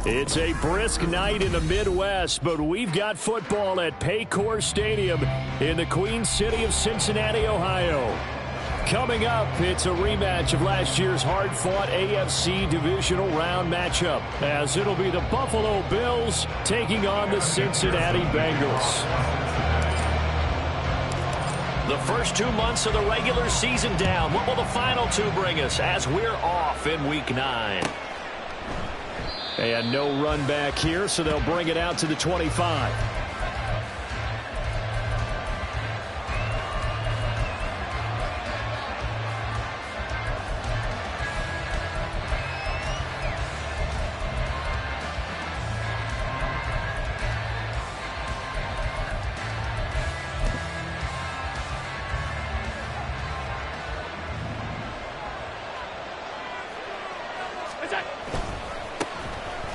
It's a brisk night in the Midwest, but we've got football at Paycor Stadium in the Queen City of Cincinnati, Ohio. Coming up, it's a rematch of last year's hard-fought AFC divisional round matchup, as it'll be the Buffalo Bills taking on the Cincinnati Bengals. The first 2 months of the regular season down. What will the final two bring us as we're off in Week 9? And no run back here, so they'll bring it out to the 25.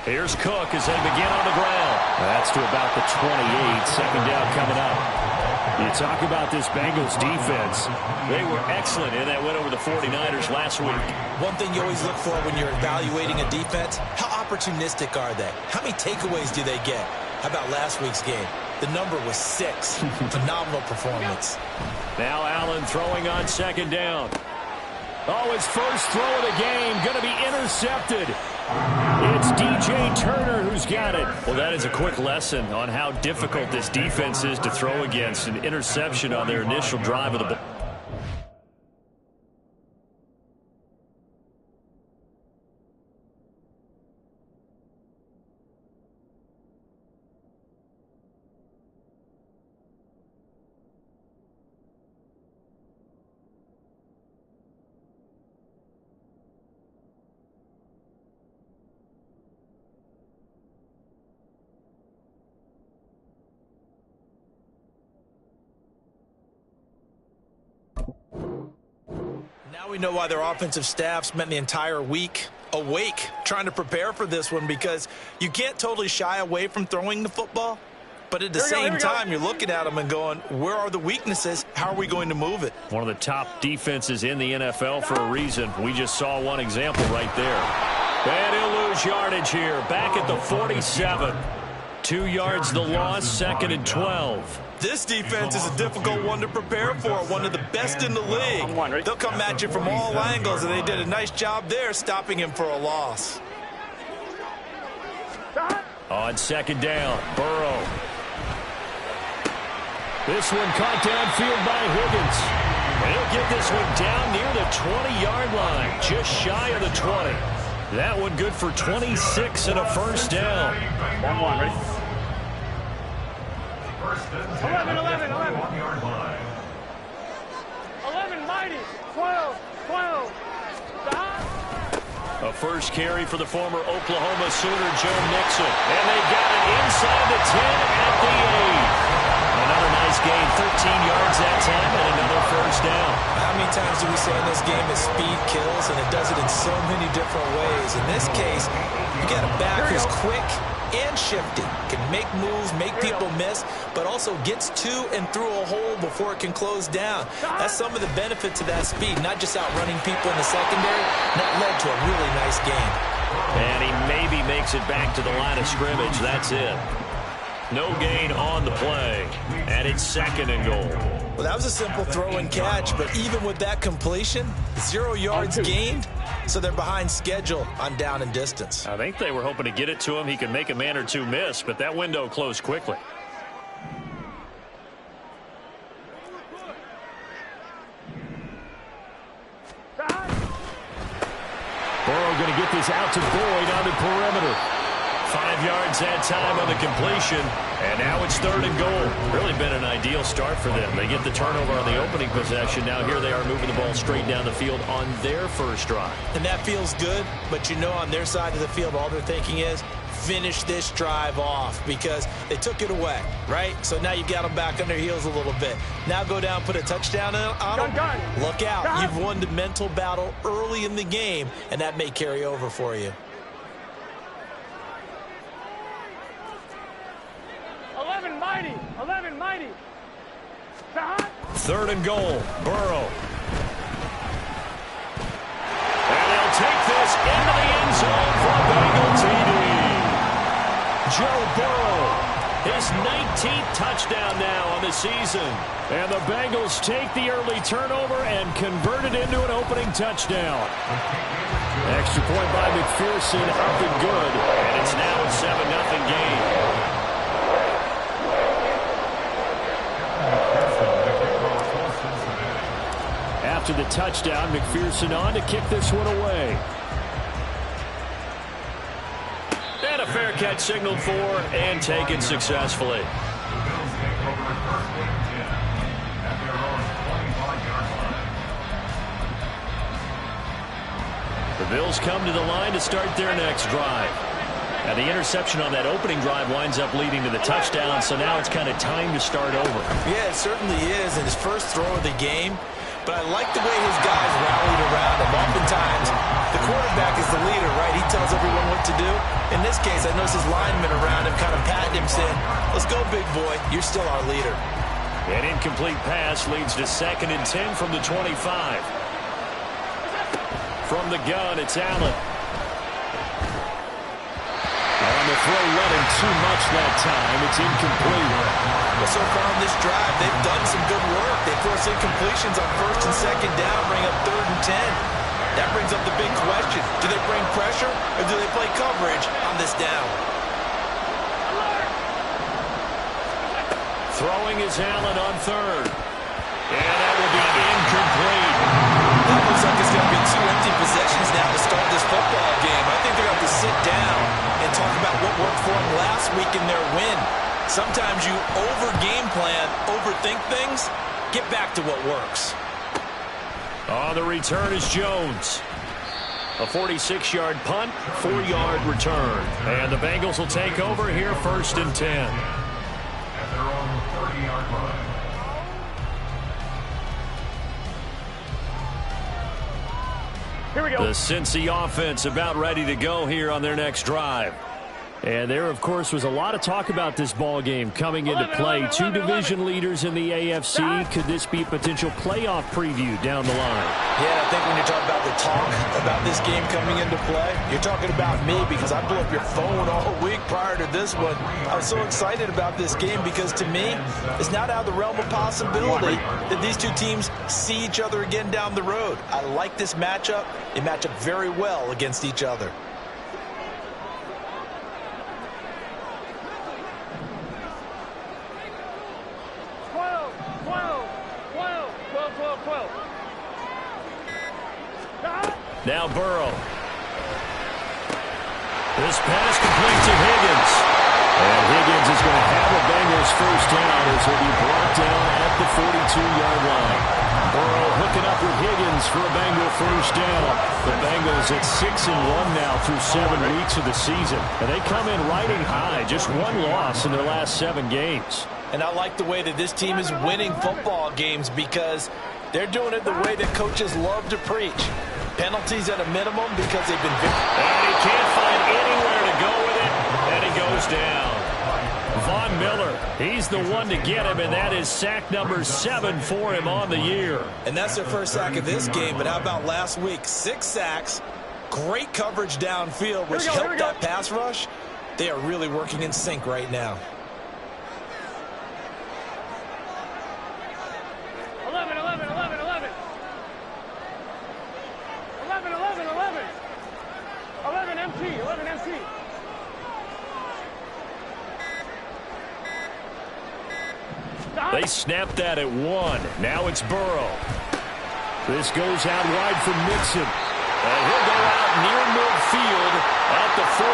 Here's Cook as they begin on the ground. That's to about the 28. Second down coming up. You talk about this Bengals defense. They were excellent in that win over the 49ers last week. One thing you always look for when you're evaluating a defense, how opportunistic are they? How many takeaways do they get? How about last week's game? The number was 6. Phenomenal performance. Now Allen throwing on second down. Oh, his first throw of the game going to be intercepted. It's DJ Turner who's got it. Well, that is a quick lesson on how difficult this defense is to throw against. An interception on their initial drive of the ball. Now we know why their offensive staff spent the entire week awake trying to prepare for this one, because you can't totally shy away from throwing the football. But at the same time, you're looking at them and going, where are the weaknesses? How are we going to move it? One of the top defenses in the NFL for a reason. We just saw one example right there. And he'll lose yardage here. Back at the 47. 2 yards the loss, second and 12. This defense is a difficult one to prepare for, one of the best in the league. They'll come at you from all angles, and they did a nice job there stopping him for a loss. On second down, Burrow. This one caught downfield by Higgins. And he'll get this one down near the 20-yard line, just shy of the 20. That one good for 26 and a first down. 11, mighty, 12. A first carry for the former Oklahoma Sooner, Joe Mixon. And they've got it inside the 10 at the 8. Another nice gain, 13 yards that time, and another first down. How many times do we say in this game that speed kills, and it does it in so many different ways? In this case, you got a back who's quick and shifty, can make moves, make people miss, but also gets to and through a hole before it can close down. That's some of the benefits of that speed, not just outrunning people in the secondary. That led to a really nice game. And he maybe makes it back to the line of scrimmage. That's it. No gain on the play, and it's second and goal. Well, that was a simple throw and catch, but even with that completion, 0 yards gained, so they're behind schedule on down and distance. I think they were hoping to get it to him. He could make a man or two miss, but that window closed quickly. Burrow going to get this out to Boyd on the perimeter. 5 yards that time on the completion, and now it's third and goal. Really been an ideal start for them. They get the turnover on the opening possession. Now here they are moving the ball straight down the field on their first drive. And that feels good, but you know on their side of the field all they're thinking is finish this drive off, because they took it away, right? So now you got them back on their heels a little bit. Now go down, put a touchdown on them. Look out. You've won the mental battle early in the game, and that may carry over for you. 11, mighty. Third and goal, Burrow. And they'll take this into the end zone for a Bengal TD. Joe Burrow. His 19th touchdown now on the season. And the Bengals take the early turnover and convert it into an opening touchdown. Extra point by McPherson, up and good. And it's now a 7-0 game. After the touchdown, McPherson on to kick this one away. And a fair catch signaled for and taken successfully. The Bills come to the line to start their next drive. Now the interception on that opening drive winds up leading to the touchdown, so now it's kind of time to start over. Yeah, it certainly is in his first throw of the game. But I like the way his guys rallied around him. Oftentimes, the quarterback is the leader, right? He tells everyone what to do. In this case, I noticed his linemen around him kind of patting him, saying, let's go, big boy. You're still our leader. An incomplete pass leads to 2nd and 10 from the 25. From the gun, it's Allen. On the throw, running too much that time. It's incomplete. Well, so far on this drive, they've done some good work. They force incompletions on 1st and 2nd down, bring up 3rd and 10. That brings up the big question. Do they bring pressure or do they play coverage on this down? Throwing is Allen on 3rd. And that will be incomplete. That looks like it's going to be 2 empty possessions now to start this football game. I think they're going to have to sit down and talk about what worked for them last week in their win. Sometimes you over-game plan, overthink things. Get back to what works. On the return is Jones. A 46-yard punt, 4-yard return. And the Bengals will take over here 1st and 10. At their own 30-yard line. Here we go. The Cincy offense about ready to go here on their next drive. And there, of course, was a lot of talk about this ball game coming into play. 2 division leaders in the AFC. Could this be a potential playoff preview down the line? Yeah, I think when you're talking about the talk about this game coming into play, you're talking about me because I blew up your phone all week prior to this one. I was so excited about this game because to me, it's not out of the realm of possibility that these two teams see each other again down the road. I like this matchup. They match up very well against each other. Now Burrow. This pass complete to Higgins. And Higgins is going to have a Bengals first down as he'll be brought down at the 42-yard line. Burrow hooking up with Higgins for a Bengal first down. The Bengals at 6-1 now through 7 weeks of the season. And they come in riding high, just 1 loss in their last 7 games. And I like the way that this team is winning football games because they're doing it the way that coaches love to preach. Penalties at a minimum because they've been very... And he can't find anywhere to go with it, and he goes down. Von Miller, he's the one to get him, and that is sack number 7 for him on the year. And that's their first sack of this game, but how about last week? 6 sacks, great coverage downfield, which helped that pass rush. They are really working in sync right now. 11, 11, 11, 11. 11, 11, 11. 11 MT, 11 MT. They snapped that at 1. Now it's Burrow. This goes out wide for Mixon. And he'll go out near midfield at the 49.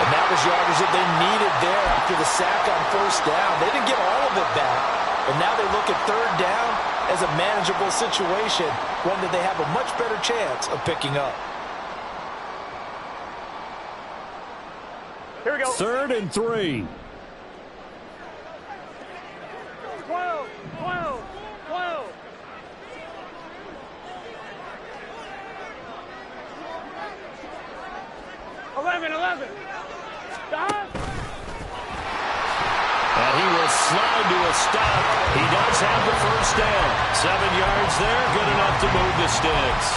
And that was yardage that they needed there after the sack on first down. They didn't get all of it back. But now they look at third down as a manageable situation, one that they have a much better chance of picking up. Here we go. 3rd and 3. 12, 12, 12. And he will slide to a stop. He does have the first down. 7 yards there, good enough to move the sticks.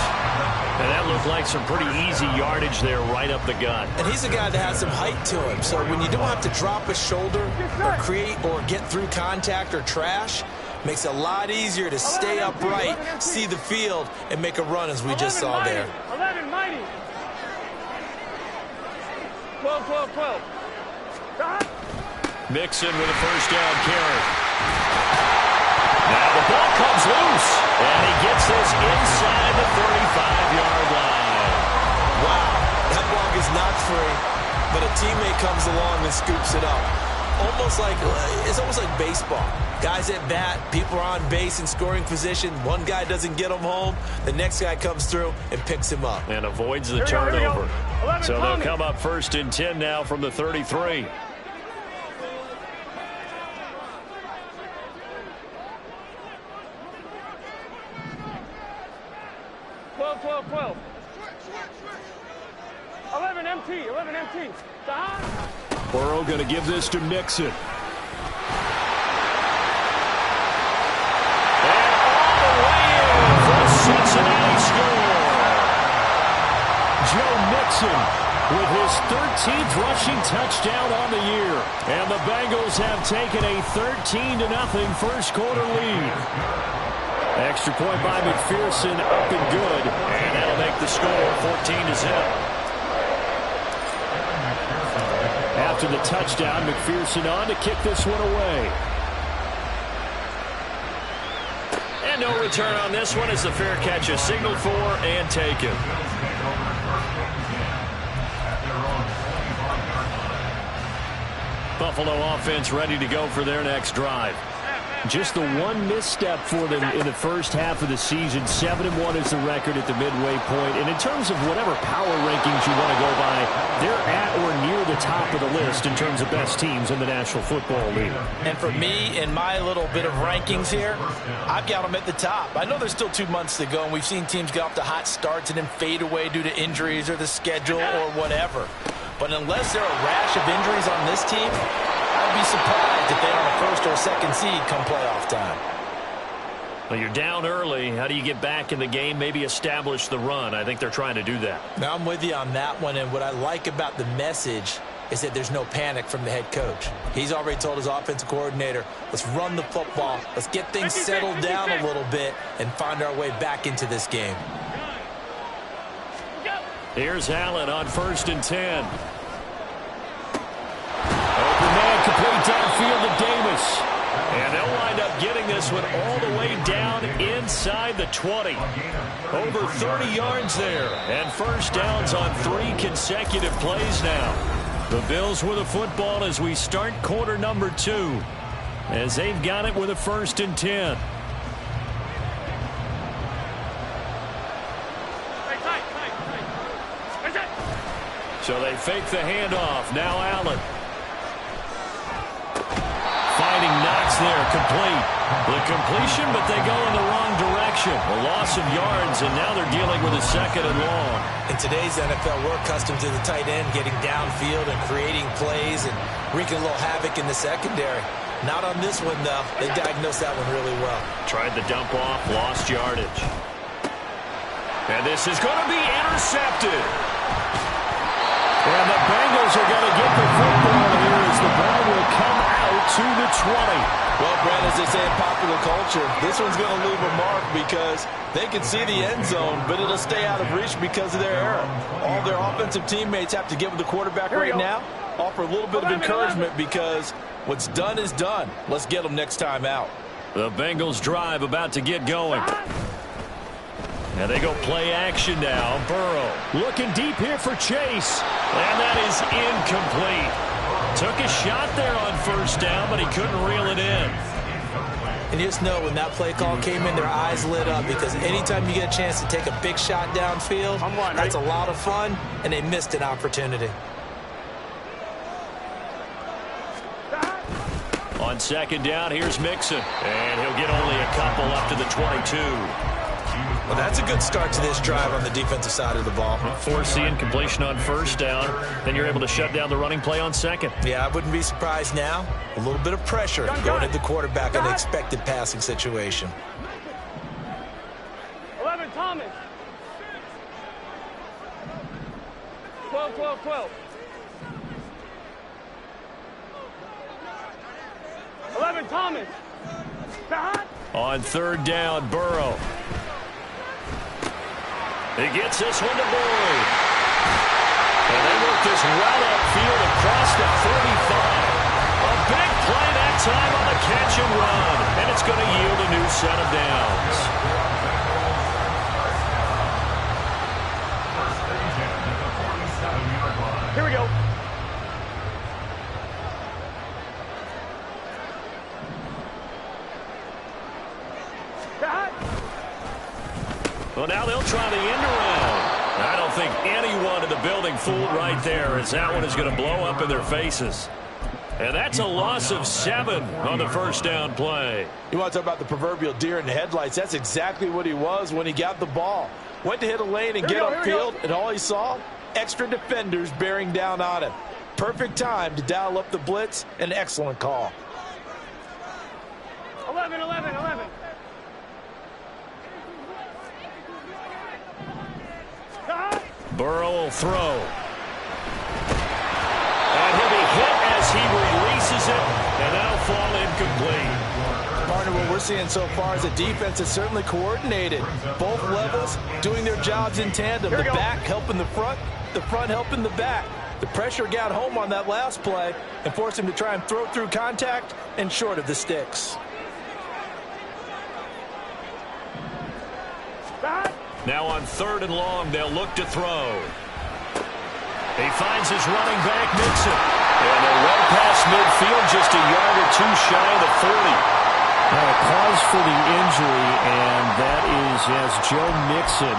And that looked like some pretty easy yardage there right up the gut. And he's a guy that has some height to him. So when you don't have to drop a shoulder or create or get through contact or trash, makes it a lot easier to stay upright, see the field, and make a run as we just saw there. 11, mighty. 12, 12, 12. Mixon with a first down carry. Now the ball comes loose, and he gets this inside the 35-yard line. Wow, that ball gets knocked free, but a teammate comes along and scoops it up. It's almost like baseball. Guys at bat, people are on base in scoring position. One guy doesn't get him home. The next guy comes through and picks him up. And avoids the turnover. So they'll come up 1st and 10 now from the 33. Twelve, 12. 11 MT, 11 MT. Burrow going to give this to Mixon. And all the way in for a Cincinnati score. Joe Mixon with his 13th rushing touchdown on the year. And the Bengals have taken a 13-0 first quarter lead. Extra point by McPherson, up and good. And that'll make the score 14-0. After the touchdown, McPherson on to kick this one away. And no return on this one as the fair catch is signaled for and taken. Buffalo offense ready to go for their next drive. Just the one misstep for them in the first half of the season. 7-1 is the record at the midway point. And in terms of whatever power rankings you want to go by, they're at or near the top of the list in terms of best teams in the National Football League. And for me, in my little bit of rankings here, I've got them at the top. I know there's still 2 months to go, and we've seen teams get off to hot starts and then fade away due to injuries or the schedule or whatever. But unless there are a rash of injuries on this team, I'd be surprised if they're on a first or second seed come playoff time. Well, you're down early. How do you get back in the game, maybe establish the run? I think they're trying to do that. Now, I'm with you on that one, and what I like about the message is that there's no panic from the head coach. He's already told his offensive coordinator, let's run the football, let's get things settled down a little bit and find our way back into this game. Here's Allen on 1st and 10. Open man, complete downfield to Davis. And they'll wind up getting this one all the way down inside the 20. Over 30 yards there. And first downs on 3 consecutive plays now. The Bills with a football as we start quarter number 2. As they've got it with a 1st and 10. So they fake the handoff. Now Allen. Finding Knox there, complete. The completion, but they go in the wrong direction. A loss of yards, and now they're dealing with a 2nd and long. In today's NFL, we're accustomed to the tight end getting downfield and creating plays and wreaking a little havoc in the secondary. Not on this one, though. They diagnosed that one really well. Tried the dump off, lost yardage. And this is going to be intercepted. And the Bengals are going to get the football here as the ball will come out to the 20. Well, Brad, as they say in popular culture, this one's going to leave a mark because they can see the end zone, but it'll stay out of reach because of their error. All their offensive teammates have to get with the quarterback right now, offer a little bit of encouragement because what's done is done. Let's get them next time out. The Bengals drive about to get going. And they go play action now. Burrow looking deep here for Chase. And that is incomplete. Took a shot there on first down, but he couldn't reel it in. And you just know when that play call came in, their eyes lit up because anytime you get a chance to take a big shot downfield, that's a lot of fun, and they missed an opportunity. On 2nd down, here's Mixon. And he'll get only a couple up to the 22. Well, that's a good start to this drive on the defensive side of the ball. Force the incompletion on first down. Then you're able to shut down the running play on 2nd. Yeah, I wouldn't be surprised now. A little bit of pressure going at the quarterback in an expected passing situation. 11, Thomas. 12, 12, 12. 11, Thomas. On third down, Burrow. He gets this one to Boyd. And they work this well upfield across the 35. A big play that time on the catch and run. And it's going to yield a new set of downs. Here we go. Well, now they'll try the end around. I don't think anyone in the building fooled right there, as that one is going to blow up in their faces. And that's a loss of 7 on the first down play. You want to talk about the proverbial deer in the headlights? That's exactly what he was when he got the ball. Went to hit a lane and get upfield, and all he saw, extra defenders bearing down on him. Perfect time to dial up the blitz. An excellent call. 11, 11, 11. Burrow will throw. And he'll be hit as he releases it, and that'll fall incomplete. Partner, what we're seeing so far is a defense that's certainly coordinated. Both levels doing their jobs in tandem. The back helping the front helping the back. The pressure got home on that last play and forced him to try and throw through contact and short of the sticks. Now on third and long, they'll look to throw. He finds his running back, Mixon. And they're well past midfield, just a yard or two shy of the 40. Now a cause for the injury, and that is as Joe Mixon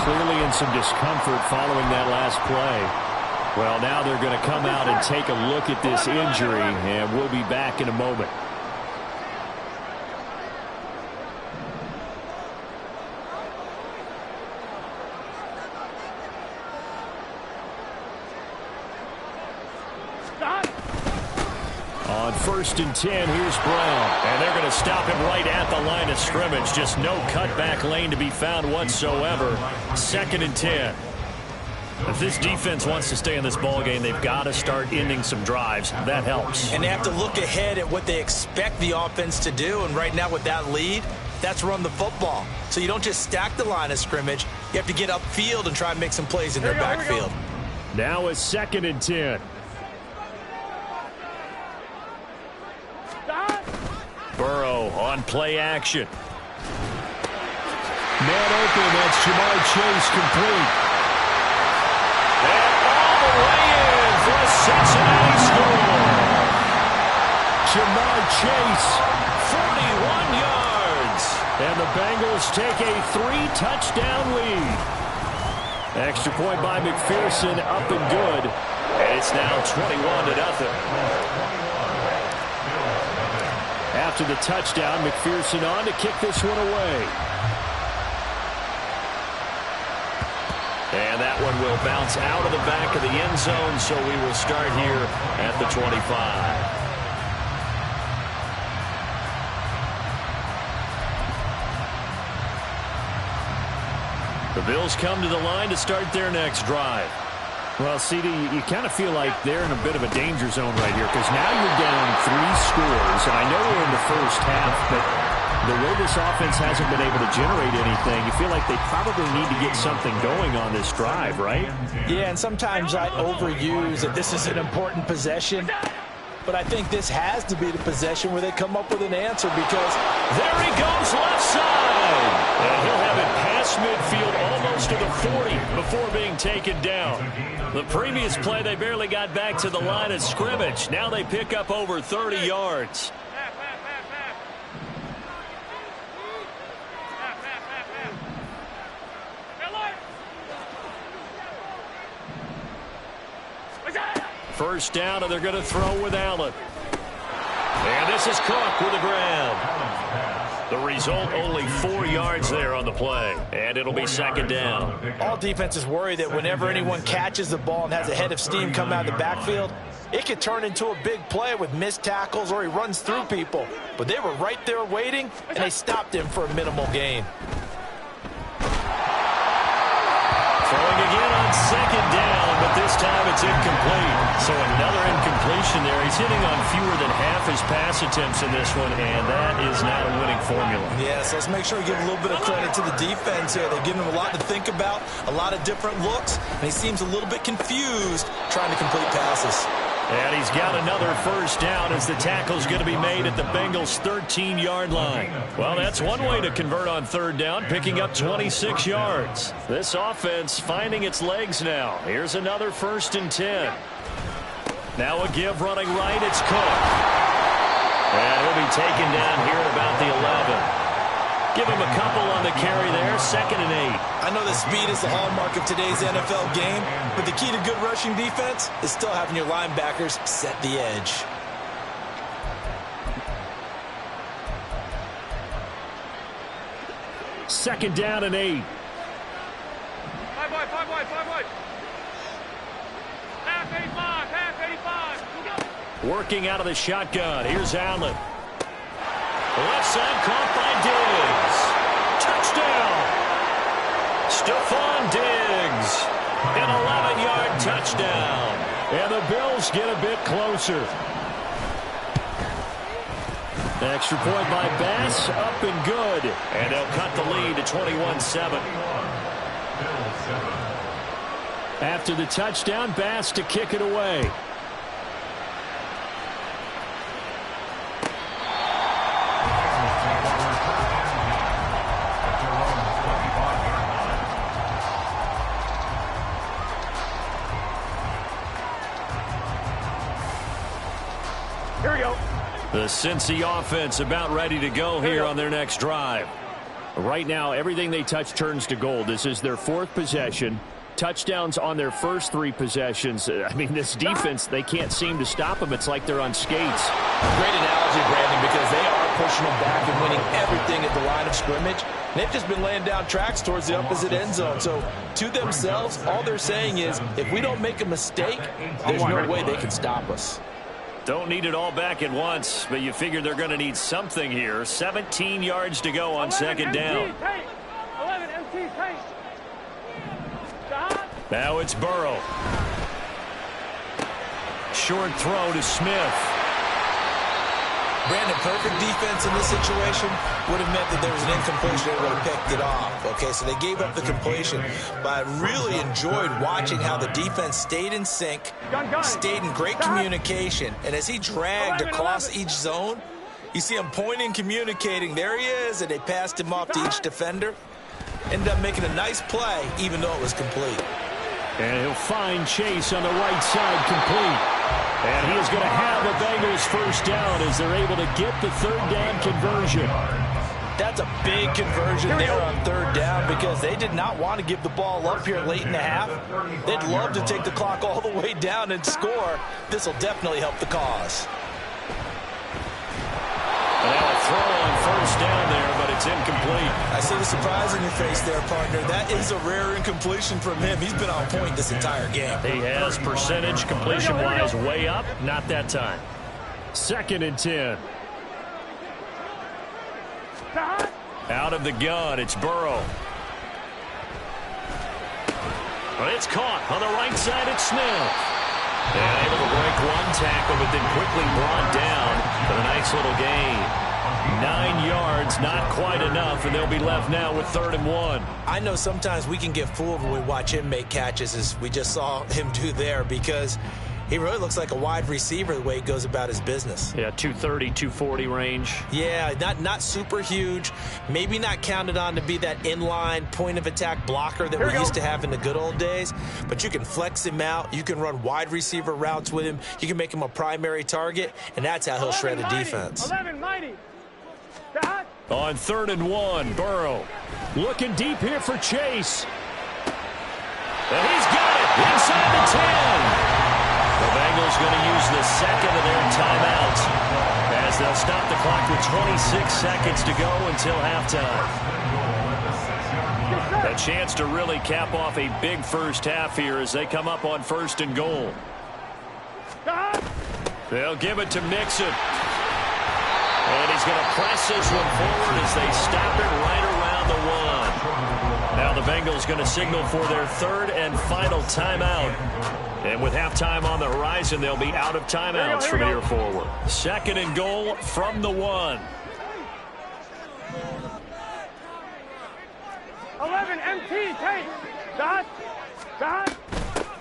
clearly in some discomfort following that last play. Well, now they're going to come out and take a look at this injury, and we'll be back in a moment. On first and 10, here's Brown. And they're going to stop him right at the line of scrimmage. Just no cutback lane to be found whatsoever. Second and 10. If this defense wants to stay in this ballgame, they've got to start ending some drives. That helps. And they have to look ahead at what they expect the offense to do. And right now with that lead, that's run the football. So you don't just stack the line of scrimmage. You have to get upfield and try and make some plays in their backfield. Now it's second and 10. Burrow on play action. Man open, that's Jamar Chase complete. And all the way in for a Cincinnati score. Jamar Chase, 41 yards. And the Bengals take a 3-touchdown lead. Extra point by McPherson, up and good. And it's now 21-0. After the touchdown, McPherson on to kick this one away. And that one will bounce out of the back of the end zone, so we will start here at the 25. The Bills come to the line to start their next drive. Well, CD, you kind of feel like they're in a bit of a danger zone right here because now you're down 3 scores, and I know we're in the first half, but the way this offense hasn't been able to generate anything, you feel like they probably need to get something going on this drive, right? Yeah, and sometimes I overuse that this is an important possession, but I think this has to be the possession where they come up with an answer because there he goes left side. And he'll have it past midfield almost to the 40 before being taken down. The previous play, they barely got back to the line of scrimmage. Now they pick up over 30 yards. First down, and they're going to throw with Allen. And this is Cook with the grab. The result, only 4 yards there on the play. And it'll be second down. All defenses worry that whenever anyone catches the ball and has a head of steam come out of the backfield, it could turn into a big play with missed tackles or he runs through people. But they were right there waiting, and they stopped him for a minimal gain. Throwing again on on second down, but this time it's incomplete. So another incompletion there. He's hitting on fewer than half his pass attempts in this one, and that is not a winning formula. Yeah, so let's make sure we give a little bit of credit to the defense here. They're giving him a lot to think about, a lot of different looks, and he seems a little bit confused trying to complete passes. And he's got another first down as the tackle's going to be made at the Bengals' 13-yard line. Well, that's one way to convert on third down, picking up 26 yards. This offense finding its legs now. Here's another 1st and 10. Now a give running right. It's Cook. And he'll be taken down here at about the 11. Give him a couple on the carry there. 2nd and 8. I know that speed is the hallmark of today's NFL game, but the key to good rushing defense is still having your linebackers set the edge. Second down and 8. 5 wide, 5 wide, 5 wide. Half 85, half 85. Working out of the shotgun. Here's Allen. Left side caught by Diggs. Touchdown. Stephon Diggs. An 11-yard touchdown. And the Bills get a bit closer. Extra point by Bass. Up and good. And they'll cut the lead to 21-7. After the touchdown, Bass to kick it away. Here we go. The Cincy offense about ready to go here on their next drive. Right now, everything they touch turns to gold. This is their 4th possession. Touchdowns on their first 3 possessions. I mean, this defense, they can't seem to stop them. It's like they're on skates. Great analogy, Brandon, because they are pushing them back and winning everything at the line of scrimmage. They've just been laying down tracks towards the opposite end zone. So, to themselves, all they're saying is, if we don't make a mistake, there's no way they can stop us. Don't need it all back at once, but you figure they're going to need something here. 17 yards to go on second down. 11 MT, tank. Now it's Burrow. Short throw to Smith. Brandon, perfect defense in this situation would have meant that there was an incompletion. They would have picked it off. Okay, so they gave up the completion. But I really enjoyed watching how the defense stayed in sync, stayed in great communication. And as he dragged across each zone, you see him pointing, communicating. There he is, and they passed him off to each defender. Ended up making a nice play, even though it was complete. And he'll find Chase on the right side, complete. And he is going to have the Bengals first down as they're able to get the 3rd down conversion. That's a big conversion there on 3rd down because they did not want to give the ball up here late in the half. They'd love to take the clock all the way down and score. This will definitely help the cause. And now a throw on first down there, but it's incomplete. I see the surprise in your face there, partner. That is a rare incompletion from him. He's been on point this entire game. He has percentage completion-wise way up. Not that time. 2nd and 10. Out of the gun, it's Burrow. But it's caught on the right side. It's Smith. And able to break one tackle, but then quickly brought down for a nice little gain. 9 yards, not quite enough, and they'll be left now with 3rd and 1. I know sometimes we can get fooled when we watch him make catches, as we just saw him do there, because he really looks like a wide receiver the way he goes about his business. Yeah, 230, 240 range. Yeah, not super huge. Maybe not counted on to be that inline point-of-attack blocker that we used to have in the good old days. But you can flex him out. You can run wide receiver routes with him. You can make him a primary target, and that's how he'll shred a defense. 11 mighty. On 3rd and 1, Burrow looking deep here for Chase. And he's got it inside the 10. The Bengals going to use the 2nd of their timeouts as they'll stop the clock with 26 seconds to go until halftime. A chance to really cap off a big first half here as they come up on 1st and goal. They'll give it to Mixon. And he's going to press this one forward as they stop it right around the 1. Now the Bengals going to signal for their third and final timeout. And with halftime on the horizon, they'll be out of timeouts from here forward. Second and goal from the 1. 11 MT, Tate. Dot.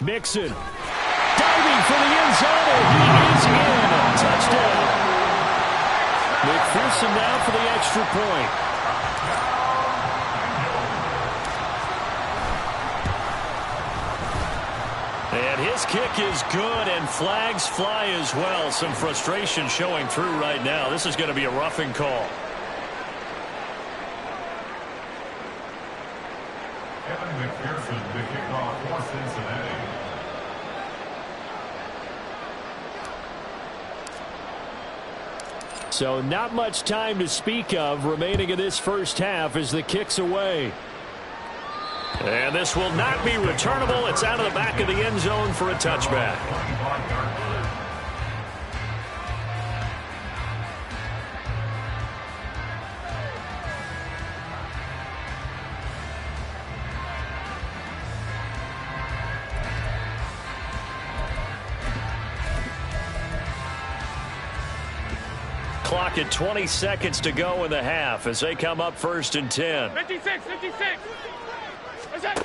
Mixon. Diving for the end zone, and he is in. Touchdown. McPherson now for the extra point. And his kick is good, and flags fly as well. Some frustration showing through right now. This is going to be a roughing call. McPherson, the kickoff for Cincinnati. So not much time to speak of remaining in this first half as the kick's away. And this will not be returnable. It's out of the back of the end zone for a touchback. Clock at 20 seconds to go in the half as they come up first and 10. 56. What's that?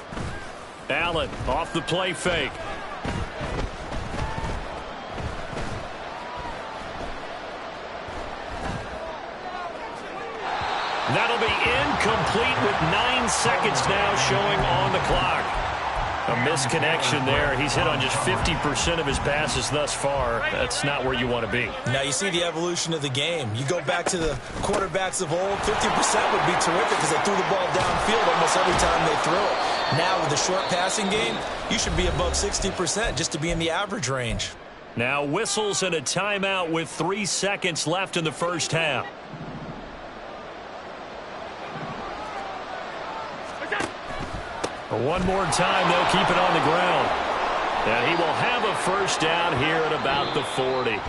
Allen off the play fake. That'll be incomplete with 9 seconds now showing on the clock. A misconnection there. He's hit on just 50% of his passes thus far. That's not where you want to be. Now you see the evolution of the game. You go back to the quarterbacks of old, 50% would be terrific because they threw the ball downfield almost every time they threw it. Now with the short passing game, you should be above 60% just to be in the average range. Now whistles and a timeout with 3 seconds left in the first half. One more time, they'll keep it on the ground. And he will have a first down here at about the 40.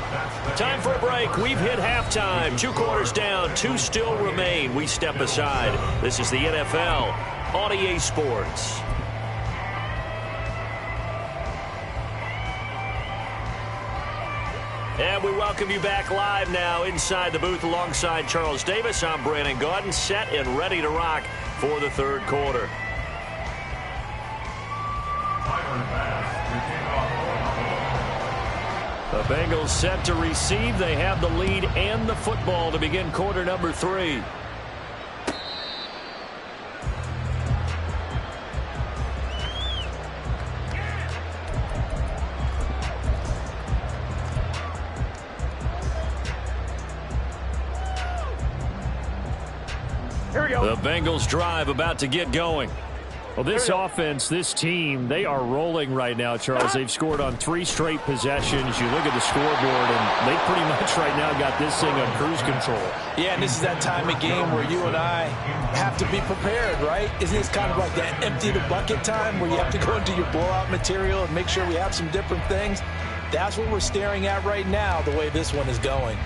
Time for a break. We've hit halftime. 2 quarters down, 2 still remain. We step aside. This is the NFL on EA Sports. And we welcome you back live now inside the booth alongside Charles Davis. I'm Brandon Gaudin, set and ready to rock for the third quarter. The Bengals set to receive. They have the lead and the football to begin quarter number 3. Here we go. The Bengals drive about to get going. Well, this offense, this team, they are rolling right now, Charles. They've scored on 3 straight possessions. You look at the scoreboard, and they pretty much right now got this thing on cruise control. Yeah, and this is that time of game where you and I have to be prepared, right? Isn't this kind of like that empty the bucket time where you have to go into your blowout material and make sure we have some different things? That's what we're staring at right now, the way this one is going.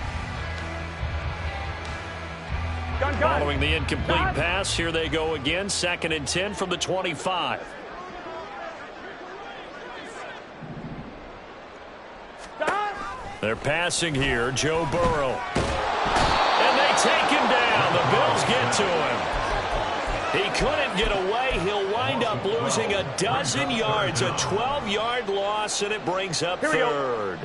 Following the incomplete pass, here they go again. 2nd and 10 from the 25. They're passing here. Joe Burrow. And they take him down. The Bills get to him. He couldn't get away. He'll wind up losing a dozen yards. A 12-yard loss, and it brings up third.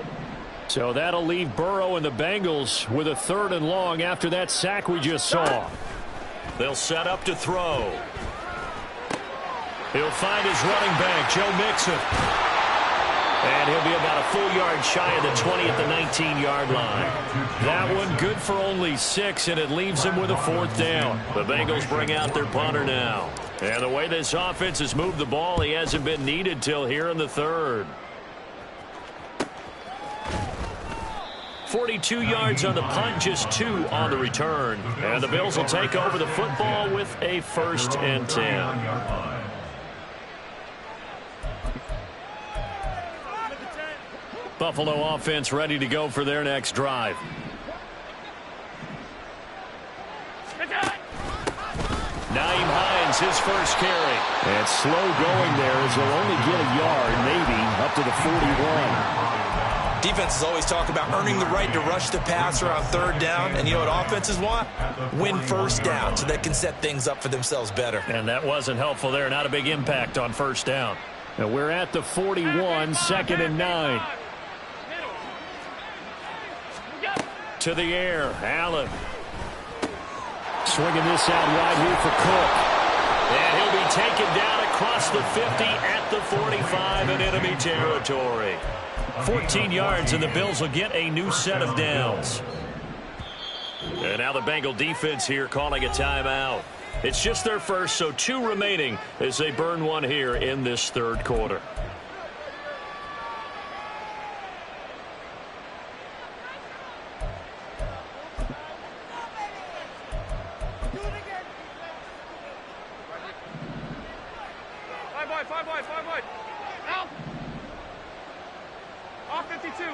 So that'll leave Burrow and the Bengals with a 3rd and long after that sack we just saw. They'll set up to throw. He'll find his running back, Joe Mixon. And he'll be about a full yard shy of the 20 at the 19-yard line. That one good for only 6, and it leaves him with a 4th down. The Bengals bring out their punter now. And the way this offense has moved the ball, he hasn't been needed till here in the 3rd. 42 yards on the punt, just 2 on the return. And the Bills will take over the football with a 1st and 10. Buffalo offense ready to go for their next drive. Nyheim Hines wins his first carry. And slow going there as he'll only get a yard, maybe, up to the 41. Defenses always talk about earning the right to rush the passer on third down. And you know what offenses want? Win first down so they can set things up for themselves better. And that wasn't helpful there. Not a big impact on first down. And we're at the 41, 2nd and 9. To the air, Allen. Swinging this out wide here for Cook. And he'll be taken down across the 50 at the 45 in enemy territory. 14 yards, and the Bills will get a new set of downs. And now the Bengal defense here calling a timeout. It's just their first, so 2 remaining as they burn one here in this third quarter. Five wide. Out. Off 52.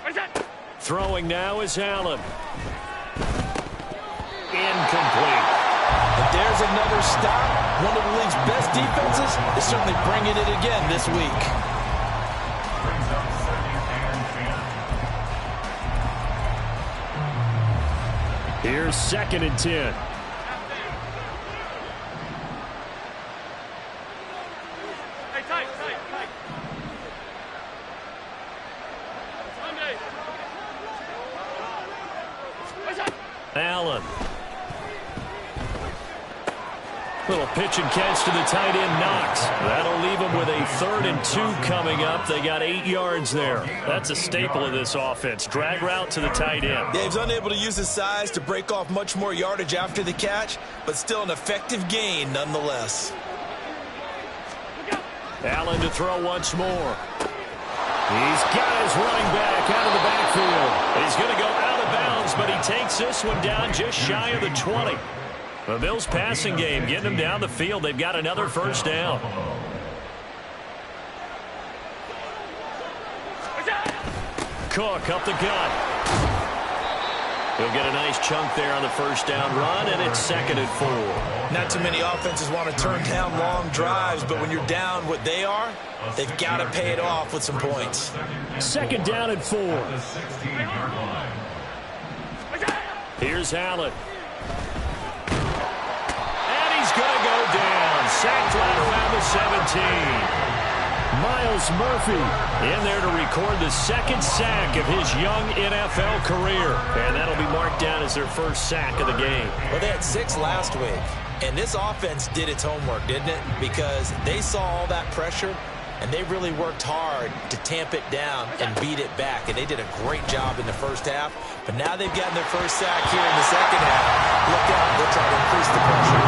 Where's that? Throwing now is Allen. Incomplete. And there's another stop. One of the league's best defenses is certainly bringing it again this week. Here's 2nd and 10. Tight. Allen. Little pitch and catch to the tight end, Knox. That'll leave them with a 3rd and 2 coming up. They got 8 yards there. That's a staple of this offense. Drag route to the tight end. Dave's unable to use his size to break off much more yardage after the catch, but still an effective gain nonetheless. Allen to throw once more. He's got his running back out of the backfield. He's going to go out of bounds, but he takes this one down just shy of the 20. The Bills' passing game getting them down the field. They've got another first down. Cook up the gut. He'll get a nice chunk there on the first down run, and it's 2nd and 4. Not too many offenses want to turn down long drives, but when you're down what they are, they've got to pay it off with some points. 2nd down and 4. Here's Allen. And he's going to go down. Sacked right around the 17. Miles Murphy in there to record the 2nd sack of his young NFL career. And that'll be marked down as their first sack of the game. Well, they had 6 last week. And this offense did its homework, didn't it? Because they saw all that pressure, and they really worked hard to tamp it down and beat it back. And they did a great job in the first half. But now they've gotten their first sack here in the second half. Look out. They'll try to increase the pressure.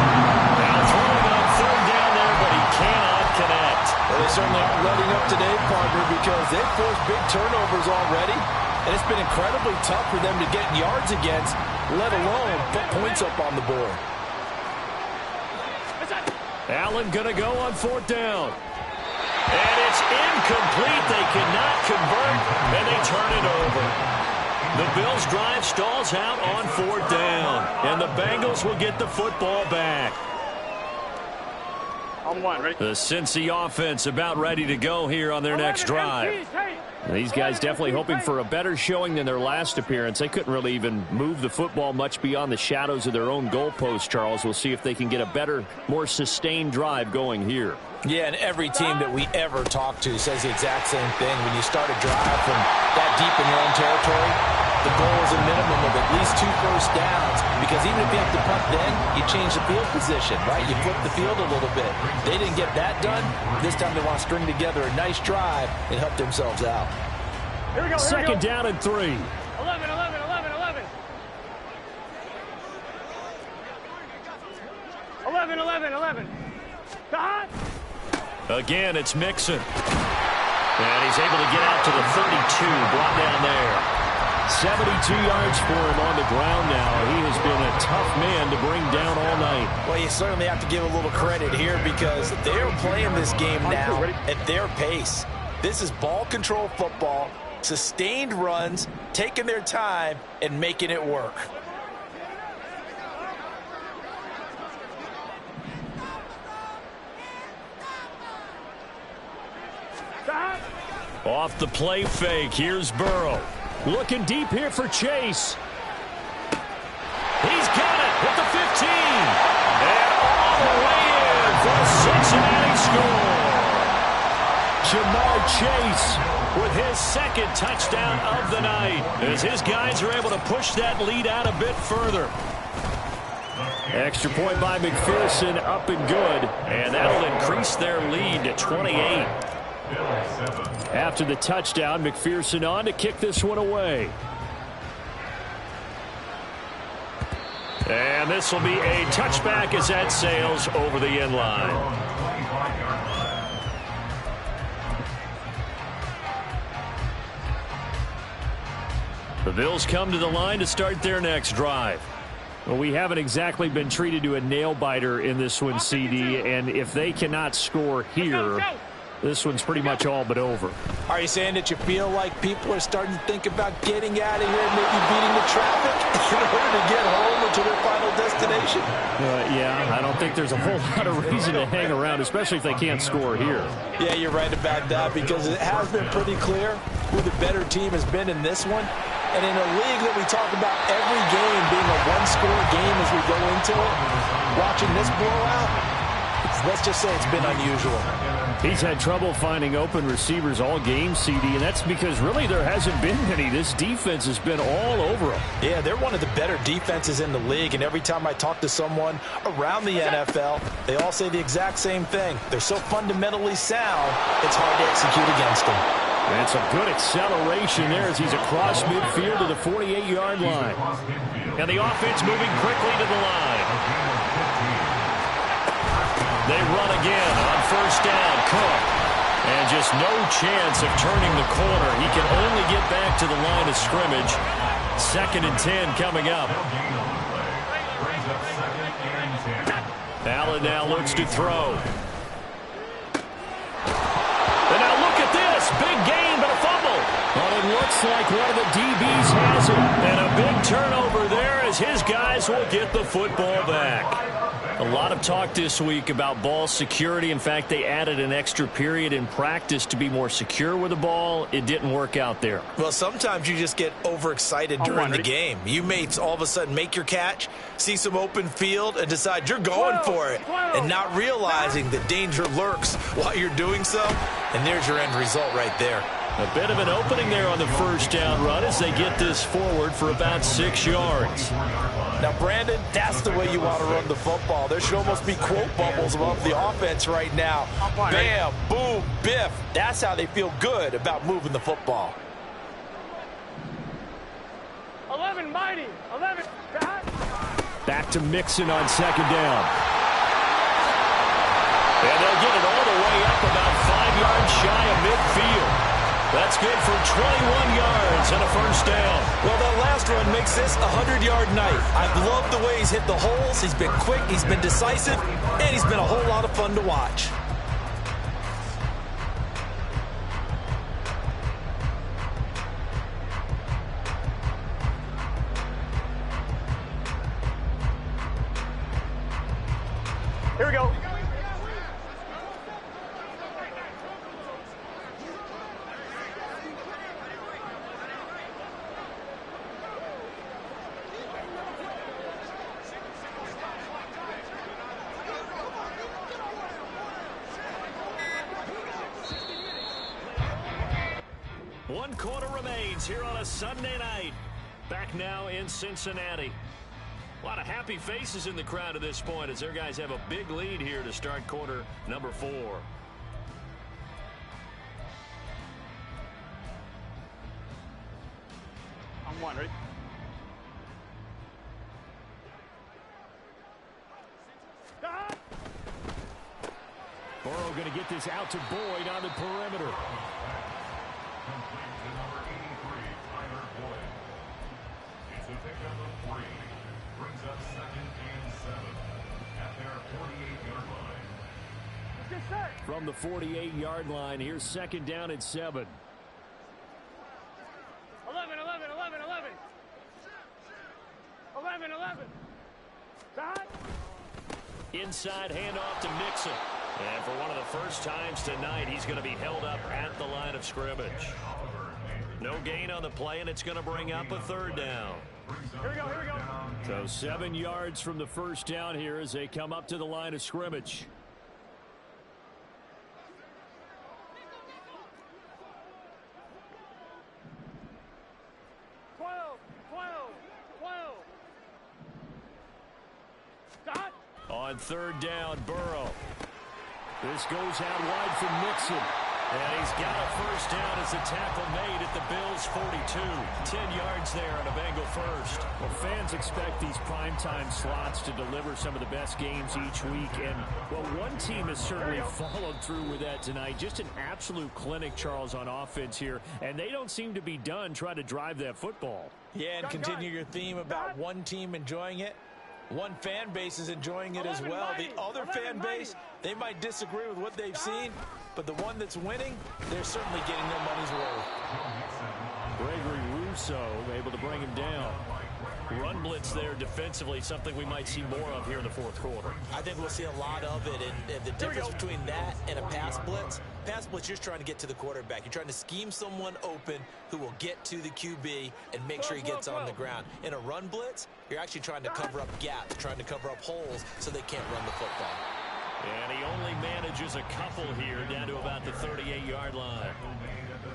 Now throwing on 3rd down there, but he cannot connect. Well, they certainly aren't letting up today, partner, because they've forced big turnovers already. And it's been incredibly tough for them to get yards against, let alone put points up on the board. Allen going to go on 4th down. And it's incomplete. They cannot convert, and they turn it over. The Bills' drive stalls out on 4th down, and the Bengals will get the football back. On 1, ready? The Cincy offense about ready to go here on their next drive. These guys definitely hoping for a better showing than their last appearance. They couldn't really even move the football much beyond the shadows of their own goalpost, Charles. We'll see if they can get a better, more sustained drive going here. Yeah, and every team that we ever talk to says the exact same thing. When you start a drive from that deep in your own territory, the goal is a minimum of at least 2 first downs, because even if you have to punt then, you change the field position, right? You flip the field a little bit. They didn't get that done. This time they want to string together a nice drive and help themselves out. Here we go. 2nd down and 3. 11. Again, it's Mixon. And he's able to get out to the 32, brought down there. 72 yards for him on the ground now. He has been a tough man to bring down all night. Well, you certainly have to give a little credit here, because they're playing this game now at their pace. This is ball control football, sustained runs, taking their time, and making it work. Off the play fake, here's Burrow. Looking deep here for Chase. He's got it at the 15. And all the way in for a Cincinnati score. Jamar Chase with his second touchdown of the night, as his guys are able to push that lead out a bit further. Extra point by McPherson, up and good, and that'll increase their lead to 28. After the touchdown, McPherson on to kick this one away. And this will be a touchback as that sails over the end line. The Bills come to the line to start their next drive. Well, we haven't exactly been treated to a nail-biter in this one, CD, and if they cannot score here, this one's pretty much all but over. Are you saying that you feel like people are starting to think about getting out of here, maybe beating the traffic in order to get home or to their final destination? Yeah, I don't think there's a whole lot of reason to hang around, especially if they can't score here. Yeah, you're right about that, because it has been pretty clear who the better team has been in this one. And in a league that we talk about every game being a one-score game as we go into it, watching this blowout, let's just say it's been unusual. He's had trouble finding open receivers all game, CD, and that's because really there hasn't been any. This defense has been all over him. Yeah, they're one of the better defenses in the league, and every time I talk to someone around the NFL, they all say the exact same thing. They're so fundamentally sound, it's hard to execute against them. And some good acceleration there as he's across midfield to the 48-yard line. And the offense moving quickly to the line. They run again on first down. Cook. And just no chance of turning the corner. He can only get back to the line of scrimmage. 2nd and 10 coming up. Allen now looks to throw. And now look at this. Big gain, but a fumble. Well, it looks like one of the DBs has it. And a big turnover there as his guys will get the football back. A lot of talk this week about ball security. In fact, they added an extra period in practice to be more secure with the ball. It didn't work out there. Well, sometimes you just get overexcited during the game. You may all of a sudden make your catch, see some open field, and decide you're going for it, and not realizing the danger lurks while you're doing so. And there's your end result right there. A bit of an opening there on the first down run as they get this forward for about 6 yards. Now, Brandon, that's the way you want to run the football. There should almost be quote bubbles above the offense right now. Bam, boom, biff. That's how they feel good about moving the football. 11, mighty. 11. Back to Mixon on 2nd down. And they'll get it all the way up about 5 yards shy of midfield. That's good for 21 yards and a first down. Well, that last run makes this a 100-yard night. I've loved the way he's hit the holes. He's been quick, he's been decisive, and he's been a whole lot of fun to watch. Here we go. One quarter remains here on a Sunday night. Back now in Cincinnati. A lot of happy faces in the crowd at this point as their guys have a big lead here to start quarter number 4. On 1, ready? Burrow going to get this out to Boyd on the perimeter. Complete to number 83, Tyler Boyd. It's a pickup of 3. Brings up 2nd and 7 at their 48-yard line. Get set. From the 48-yard line, here's 2nd down and 7. 11, 11, 11, 11. 11, 11. Side. Inside handoff to Mixon. And for one of the first times tonight, he's going to be held up at the line of scrimmage. No gain on the play, and it's going to bring up a third down. Here we go, here we go. So 7 yards from the first down here as they come up to the line of scrimmage. On third down, Burrow. This goes out wide for Mixon. And he's got a first down as the tackle made at the Bills' 42. 10 yards there on a Bengal first. Well, fans expect these primetime slots to deliver some of the best games each week. And, well, one team has certainly followed through with that tonight. Just an absolute clinic, Charles, on offense here. And they don't seem to be done trying to drive that football. Yeah, and continue your theme about one team enjoying it. One fan base is enjoying it as well. The other fan base, they might disagree with what they've seen, but the one that's winning, they're certainly getting their money's worth. Gregory Rousseau able to bring him down. Run blitz there defensively, something we might see more of here in the fourth quarter. I think we'll see a lot of it, and the difference between that and a pass blitz, you're just trying to get to the quarterback. You're trying to scheme someone open who will get to the QB and make sure he gets on the ground. In a run blitz, you're actually trying to cover up gaps, trying to cover up holes so they can't run the football. And he only manages a couple here down to about the 38-yard line.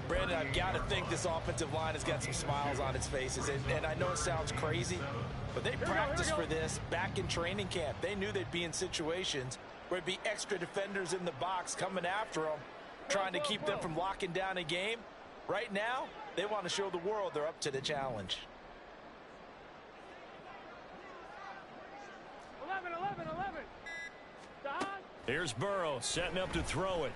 Brandon, I've got to think this offensive line has got some smiles on its faces. And I know it sounds crazy, but they practiced for this back in training camp. They knew they'd be in situations where there'd be extra defenders in the box coming after them, trying to keep them from locking down a game. Right now, they want to show the world they're up to the challenge. 11. Here's Burrow setting up to throw it.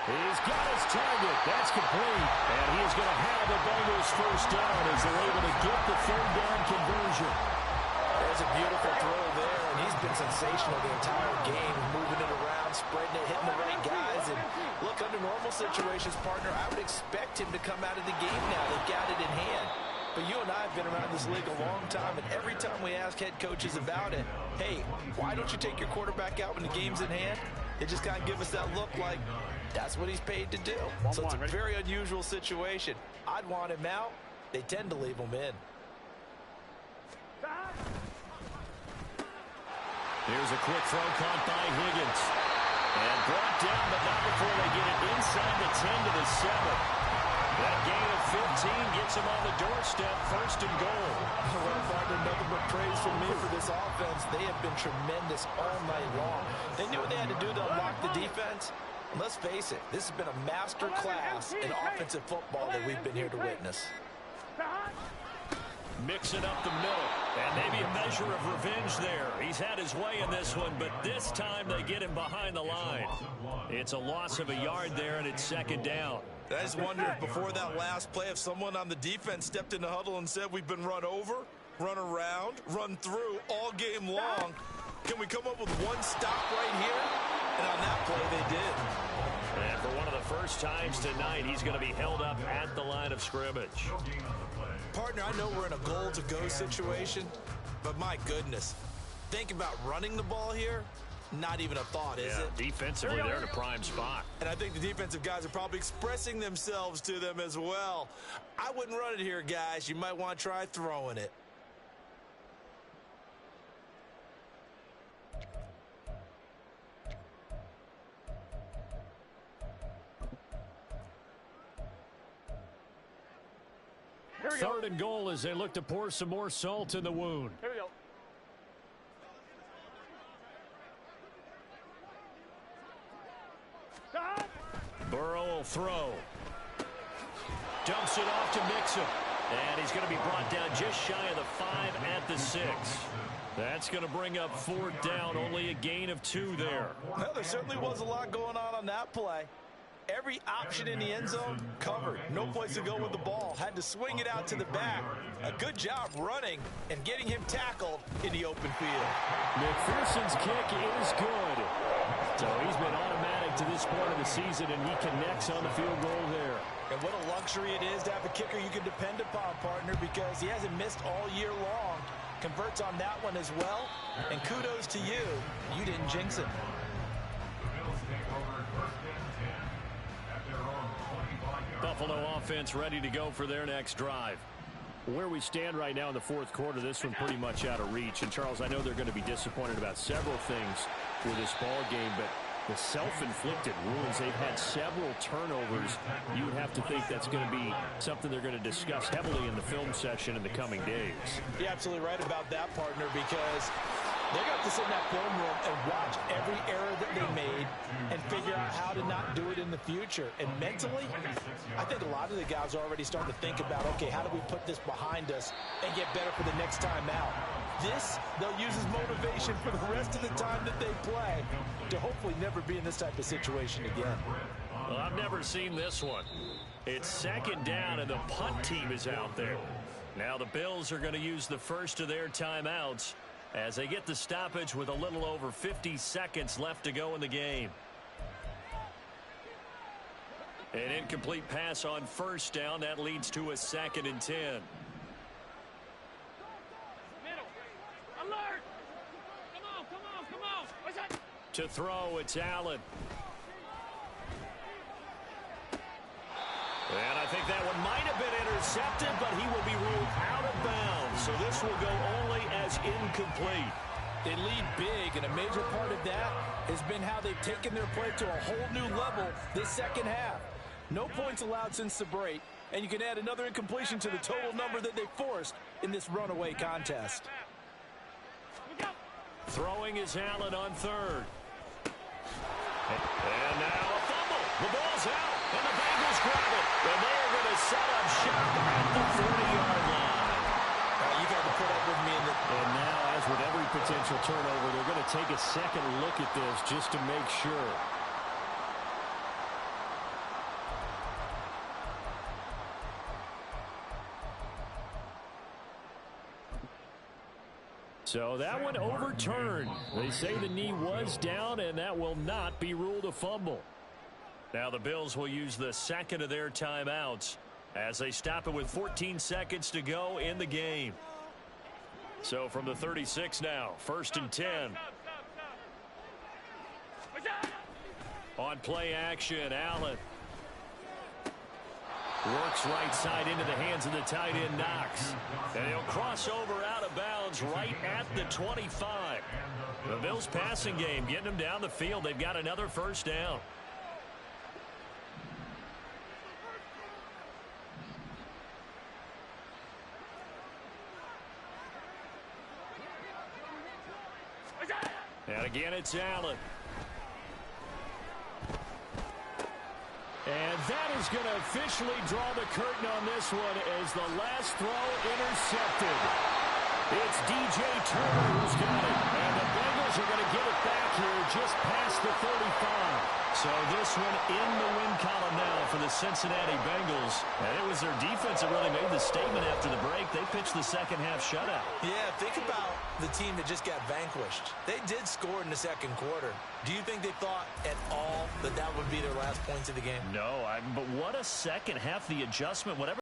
He's got his target. That's complete. And he is going to have the Bengals first down as they're able to get the third down conversion. There's a beautiful throw there, and he's been sensational the entire game, moving it around, spreading it, hitting the right guys. And look, under normal situations, partner, I would expect him to come out of the game now. They've got it in hand. But you and I have been around this league a long time, and every time we ask head coaches about it, hey, why don't you take your quarterback out when the game's in hand? They just kind of give us that look like that's what he's paid to do. So it's a very unusual situation. I'd want him out. They tend to leave him in. Here's a quick throw caught by Higgins. And brought down, but not before they get it inside the 10 to the 7. That gain of 15 gets him on the doorstep, first and goal. Well, partner, nothing but praise from me for this offense. They have been tremendous all night long. They knew what they had to do to unlock the defense. And let's face it, this has been a master class in offensive football that we've been here to witness. Mixing up the middle, and maybe a measure of revenge there. He's had his way in this one, but this time they get him behind the line. It's a loss of a yard there, and it's second down. I just wonder if before that last play, if someone on the defense stepped in the huddle and said, we've been run over, run around, run through all game long. Can we come up with one stop right here? And on that play, they did. And for one of the first times tonight, he's going to be held up at the line of scrimmage. Partner, I know we're in a goal-to-go situation, but my goodness, think about running the ball here. Not even a thought, is it? Defensively, they're in a prime spot. And I think the defensive guys are probably expressing themselves to them as well. I wouldn't run it here, guys. You might want to try throwing it. Third and goal as they look to pour some more salt in the wound. Here we go. Burrow will throw. Dumps it off to Mixon. And he's going to be brought down just shy of the 5 at the 6. That's going to bring up fourth down, only a gain of 2 there. Well, there certainly was a lot going on that play. Every option in the end zone covered. No place to go with the ball. Had to swing it out to the back. A good job running and getting him tackled in the open field. McPherson's kick is good. So he's been automatic to this point of the season, and he connects on the field goal there. And what a luxury it is to have a kicker you can depend upon, partner, because he hasn't missed all year long. Converts on that one as well. And kudos to you. You didn't jinx it. Buffalo offense ready to go for their next drive. Where we stand right now in the fourth quarter, this one pretty much out of reach. And, Charles, I know they're going to be disappointed about several things with this ball game, but the self-inflicted wounds, they've had several turnovers. You would have to think that's going to be something they're going to discuss heavily in the film session in the coming days. You're absolutely right about that, partner, because they're going to have to sit in that film room and watch every error that they made and figure out how to not do it in the future. And mentally, I think a lot of the guys are already starting to think about, okay, how do we put this behind us and get better for the next time out? This, they'll use as motivation for the rest of the time that they play to hopefully never be in this type of situation again. Well, I've never seen this one. It's second down, and the punt team is out there. Now the Bills are going to use the first of their timeouts as they get the stoppage with a little over 50 seconds left to go in the game. An incomplete pass on first down. That leads to a 2nd and 10. Middle. Alert! Come on, come on, come on. What's that? To throw, it's Allen. And I think that one might have been intercepted, but he will be ruled out of bounds. So this will go only as incomplete. They lead big, and a major part of that has been how they've taken their play to a whole new level this second half. No points allowed since the break, and you can add another incompletion to the total number that they forced in this runaway contest. Throwing is Allen on third. And now a fumble. The ball's out, and the Bengals grab it. And they're going to set up shop at the 40-yard line. You got to put up with me in the... And now, as with every potential turnover, they're going to take a second look at this just to make sure. So that one overturned. They say the knee was down, and that will not be ruled a fumble. Now the Bills will use the second of their timeouts as they stop it with 14 seconds to go in the game. So from the 36 now, 1st and 10. On play action, Allen. Works right side into the hands of the tight end, Knox. And he'll cross over out of bounds right at the 25. The Bills passing game, getting them down the field. They've got another first down. And again, it's Allen. And that is going to officially draw the curtain on this one as the last throw intercepted. It's DJ Turner who's got it. And the Bengals are going to get it back here just past the 35. So this one in the win column now for the Cincinnati Bengals. And it was their defense that really made the statement after the break. They pitched the second half shutout. Yeah, think about the team that just got vanquished. They did score in the second quarter. Do you think they thought at all that that would be their last points of the game? No, but what a second half, the adjustment, whatever.